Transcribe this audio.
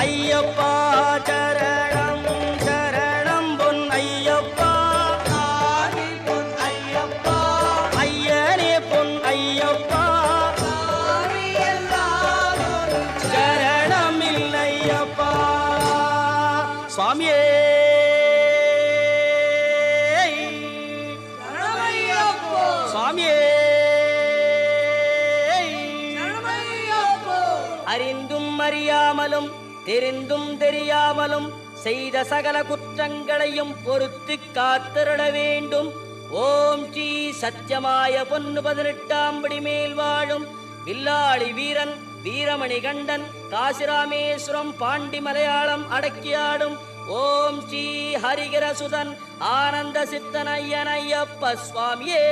ஐயப்பா சரணம் சரணம் பொன் ஐயப்பா சாமி பொன் ஐயப்பா ஐயனே பொன் ஐயப்பா சாமி எல்லாம் ஒரு சரணம் இல்லையப்பா சுவாமியே சரணமையப்போ சுவாமியே சரணமையப்போ அறிந்தும் அறியாமலும் தெரிந்தும் தெரியாமலும் செய்த சகல குற்றங்களையும் பொறுத்து காத்திருட வேண்டும். ஓம் ஸ்ரீ சத்தியமாய பொன்னு 18ஆம் படி மேல் வாழும் வில்லாளி வீரன் வீரமணி கண்டன் காசிராமேஸ்வரம் பாண்டி மலையாளம் அடக்கியாடும் ஓம் ஸ்ரீ ஹரிகரசுதன் ஆனந்த சித்தன் ஐயன் ஐயப்ப சுவாமியே.